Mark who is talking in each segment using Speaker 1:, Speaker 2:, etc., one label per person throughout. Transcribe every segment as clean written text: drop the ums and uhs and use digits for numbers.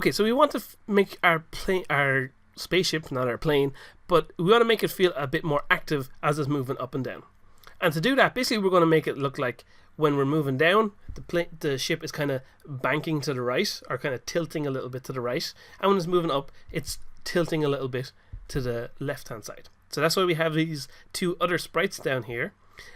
Speaker 1: Okay, so we want to make our spaceship, not our plane, but we want to make it feel a bit more active as it's moving up and down. And to do that, basically we're going to make it look like when we're moving down, the ship is kind of banking to the right, or kind of tilting a little bit to the right, and when it's moving up, it's tilting a little bit to the left hand side. So that's why we have these two other sprites down here.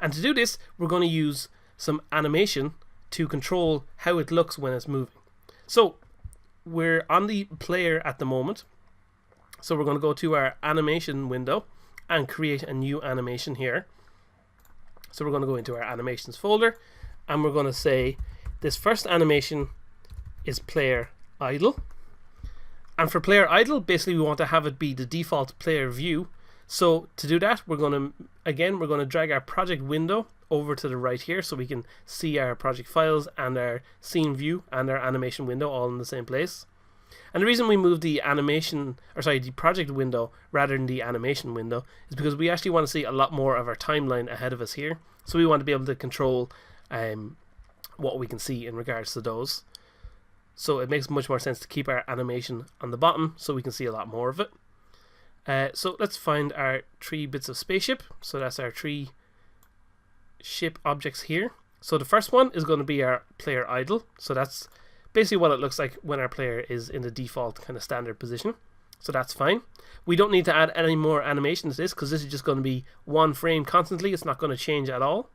Speaker 1: And to do this, we're going to use some animation to control how it looks when it's moving. So we're on the player at the moment, so we're going to go to our animation window and create a new animation here. So we're going to go into our animations folder, and we're going to say this first animation is player idle. And for player idle, basically we want to have it be the default player view. So to do that, we're going to drag our project window over to the right here so we can see our project files and our scene view and our animation window all in the same place. And the reason we moved the the project window rather than the animation window is because we actually want to see a lot more of our timeline ahead of us here. So we want to be able to control what we can see in regards to those. So it makes much more sense to keep our animation on the bottom so we can see a lot more of it. So let's find our 3 bits of spaceship. So that's our 3 ship objects here. So the first one is going to be our player idle. So that's basically what it looks like when our player is in the default kind of standard position. So that's fine. We don't need to add any more animation to this because this is just going to be one frame constantly. It's not going to change at all.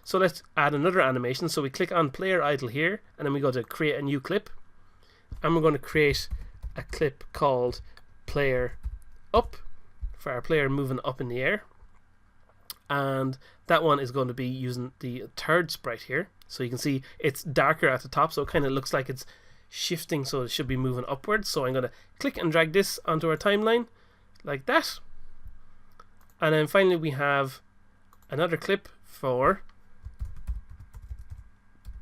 Speaker 1: So let's add another animation. So we click on player idle here, and then we go to create a new clip, and we're going to create a clip called player up for our player moving up in the air. And that one is going to be using the third sprite here. So you can see it's darker at the top, so it kind of looks like it's shifting, so it should be moving upwards. So I'm going to click and drag this onto our timeline like that. And then finally we have another clip for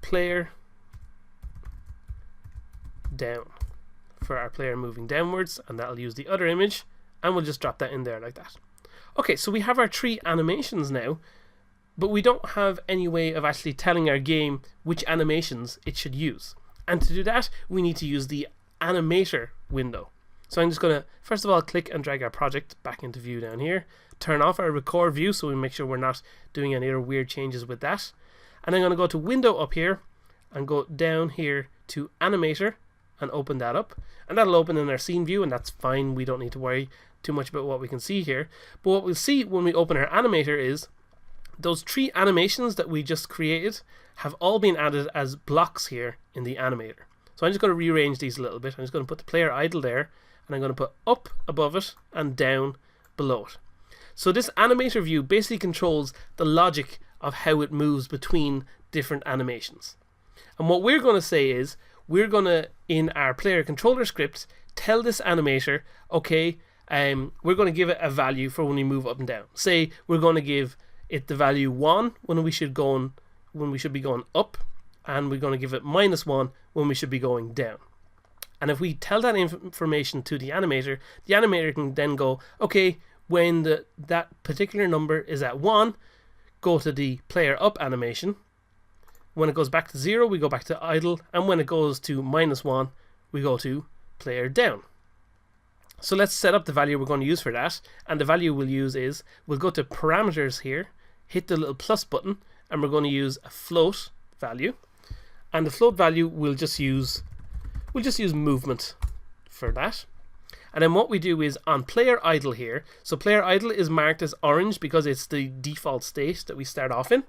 Speaker 1: player down for our player moving downwards, and that'll use the other image, and we'll just drop that in there like that. Okay, so we have our 3 animations now, but we don't have any way of actually telling our game which animations it should use. And to do that, we need to use the animator window. So I'm just going to, first of all, click and drag our project back into view down here. Turn off our record view so we make sure we're not doing any other weird changes with that. And I'm going to go to window up here and go down here to animator and open that up. And that'll open in our scene view, and that's fine. We don't need to worry too much about what we can see here. But what we'll see when we open our animator is those 3 animations that we just created have all been added as blocks here in the animator. So I'm just going to rearrange these a little bit. I'm just going to put the player idle there, and I'm going to put up above it and down below it. So this animator view basically controls the logic of how it moves between different animations. And what we're going to say is we're going to, in our player controller script, tell this animator, okay, we're going to give it a value for when we move up and down. Say we're going to give it the value 1 when we should be going up, and we're going to give it -1 when we should be going down. And if we tell that information to the animator can then go, okay, when that particular number is at 1, go to the player up animation. When it goes back to 0, we go back to idle, and when it goes to -1, we go to player down. So let's set up the value we're going to use for that, and the value we'll use is, we'll go to parameters here, hit the little plus button, and we're going to use a float value, and the float value we'll just use movement for that. And then what we do is on player idle here, so player idle is marked as orange because it's the default state that we start off in.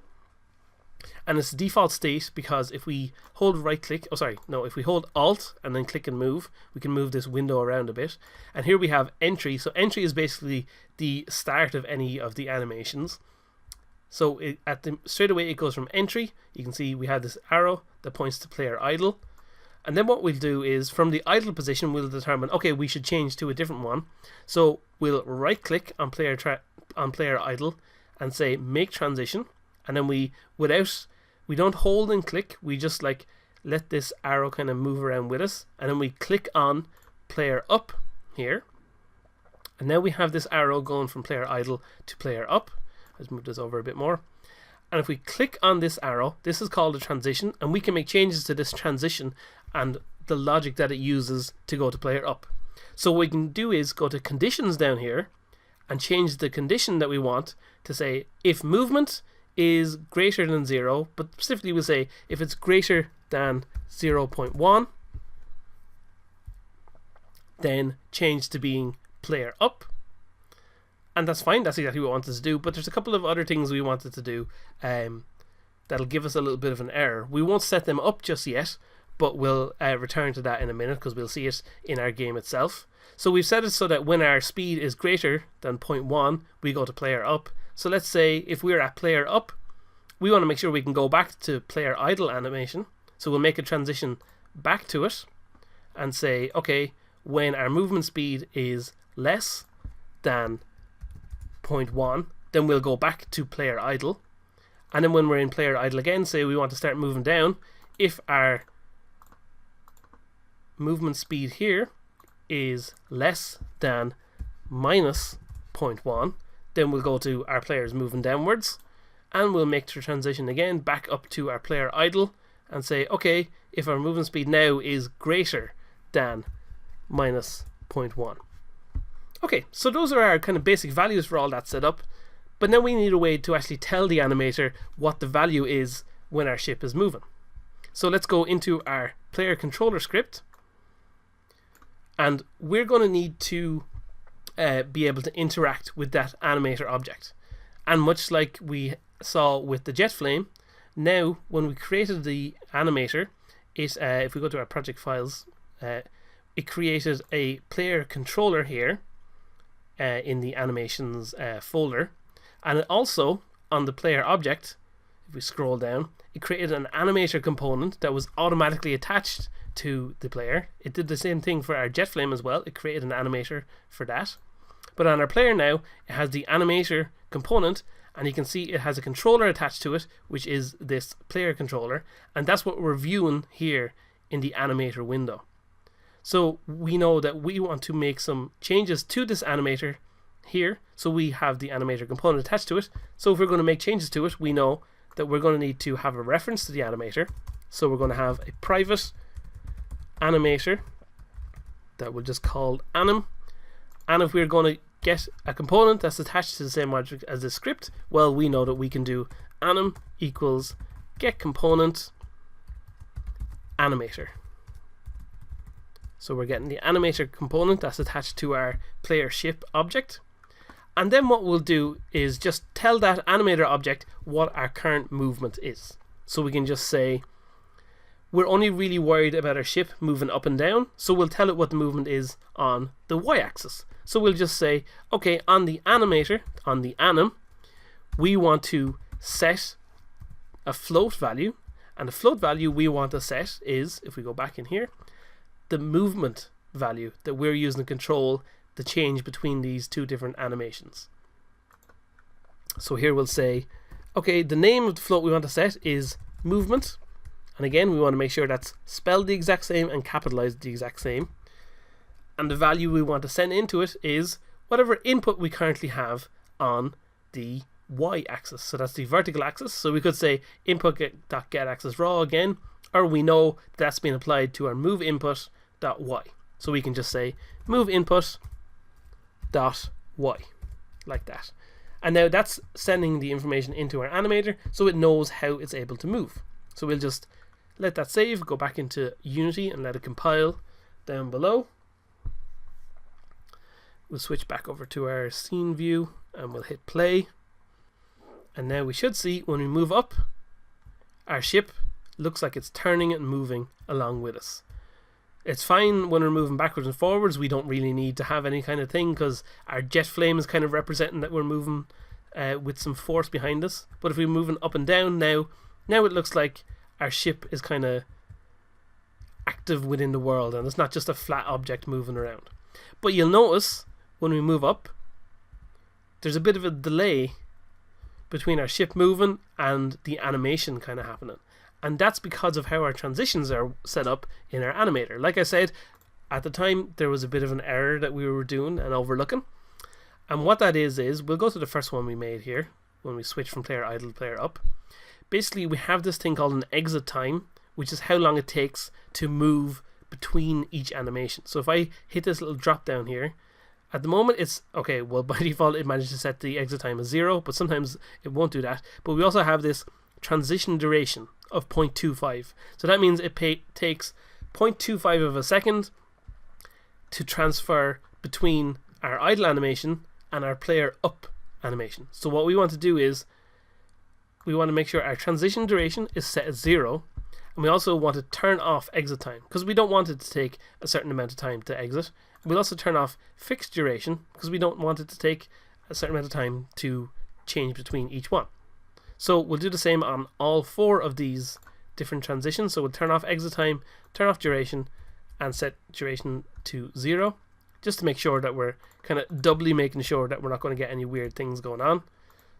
Speaker 1: And it's the default state because if we hold if we hold Alt and then click and move, we can move this window around a bit. And here we have entry. So entry is basically the start of any of the animations. So straight away it goes from entry. You can see we have this arrow that points to player idle. And then what we'll do is from the idle position we'll determine, okay, we should change to a different one. So we'll right click on player idle and say make transition. And then we don't hold and click, we just let this arrow kind of move around with us, and then we click on player up here, and now we have this arrow going from player idle to player up. Let's move this over a bit more, and if we click on this arrow, this is called a transition, and we can make changes to this transition and the logic that it uses to go to player up. So what we can do is go to conditions down here and change the condition that we want to say if movement is greater than 0, but specifically we'll say if it's greater than 0.1, then change to being player up. And that's fine, that's exactly what we wanted to do, but there's a couple of other things we wanted to do that'll give us a little bit of an error. We won't set them up just yet, but we'll return to that in a minute because we'll see it in our game itself. So we've set it so that when our speed is greater than 0.1, we go to player up. So let's say if we're at player up, we want to make sure we can go back to player idle animation. So we'll make a transition back to it and say, okay, when our movement speed is less than 0.1, then we'll go back to player idle. And then when we're in player idle again, say we want to start moving down, if our movement speed here is less than minus 0.1, then we'll go to our players moving downwards, and we'll make the transition again back up to our player idle and say, okay, if our movement speed now is greater than minus 0.1. Okay, so those are our kind of basic values for all that set up, but now we need a way to actually tell the animator what the value is when our ship is moving. So let's go into our player controller script, and we're going to need to be able to interact with that animator object. And much like we saw with the jet flame, now when we created the animator, if we go to our project files, it created a player controller here in the animations folder, and it also on the player object, if we scroll down, it created an animator component that was automatically attached to the player. It did the same thing for our jet flame as well. It created an animator for that. But on our player now, it has the animator component, and you can see it has a controller attached to it, which is this player controller, and that's what we're viewing here in the animator window. So we know that we want to make some changes to this animator here, so we have the animator component attached to it. So if we're going to make changes to it, we know that we're going to need to have a reference to the animator. So we're going to have a private animator that we'll just call anim, and if we're going to get a component that's attached to the same object as the script, well, we know that we can do anim equals get component animator. So we're getting the animator component that's attached to our player ship object, and then what we'll do is just tell that animator object what our current movement is. So we can just say we're only really worried about our ship moving up and down, so we'll tell it what the movement is on the y-axis. So we'll just say, okay, on the animator, on the anim, we want to set a float value, and the float value we want to set is, if we go back in here, the movement value that we're using to control the change between these two different animations. So here we'll say, okay, the name of the float we want to set is movement, and again we want to make sure that's spelled the exact same and capitalized the exact same, and the value we want to send into it is whatever input we currently have on the y-axis. So that's the vertical axis, so we could say input.getAxis raw again, or we know that's been applied to our move input.y, so we can just say move input.y like that, and now that's sending the information into our animator so it knows how it's able to move. So we'll just let that save, go back into Unity and let it compile down below. We'll switch back over to our scene view and we'll hit play, and now we should see when we move up, our ship looks like it's turning and moving along with us. It's fine when we're moving backwards and forwards. We don't really need to have any kind of thing because our jet flame is kind of representing that we're moving with some force behind us. But if we're moving up and down now it looks like our ship is kind of active within the world and it's not just a flat object moving around. But you'll notice when we move up, there's a bit of a delay between our ship moving and the animation kind of happening. And that's because of how our transitions are set up in our animator. Like I said, at the time there was a bit of an error that we were doing and overlooking. And what that is we'll go to the first one we made here when we switch from player idle to player up. Basically we have this thing called an exit time, which is how long it takes to move between each animation. So if I hit this little drop down here, at the moment it's okay, well by default it managed to set the exit time as 0, but sometimes it won't do that. But we also have this transition duration of 0.25. So that means it takes 0.25 of a second to transfer between our idle animation and our player up animation. So what we want to do is we want to make sure our transition duration is set at 0, and we also want to turn off exit time because we don't want it to take a certain amount of time to exit. We'll also turn off fixed duration because we don't want it to take a certain amount of time to change between each one. So we'll do the same on all 4 of these different transitions. So we'll turn off exit time, turn off duration, and set duration to 0, just to make sure that we're kind of doubly making sure that we're not going to get any weird things going on.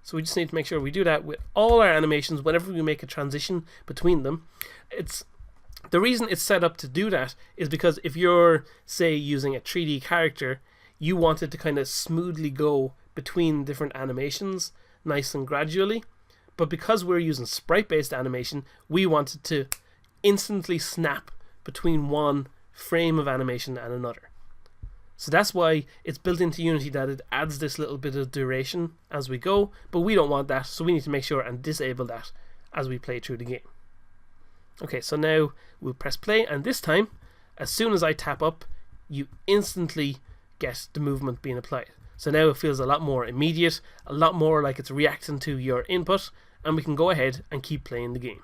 Speaker 1: So we just need to make sure we do that with all our animations whenever we make a transition between them. The reason it's set up to do that is because if you're, say, using a 3D character, you want it to kind of smoothly go between different animations, nice and gradually. But because we're using sprite-based animation, we want it to instantly snap between one frame of animation and another. So that's why it's built into Unity that it adds this little bit of duration as we go, but we don't want that, so we need to make sure and disable that as we play through the game. Okay, so now we'll press play, and this time, as soon as I tap up, you instantly get the movement being applied. So now it feels a lot more immediate, a lot more like it's reacting to your input, and we can go ahead and keep playing the game.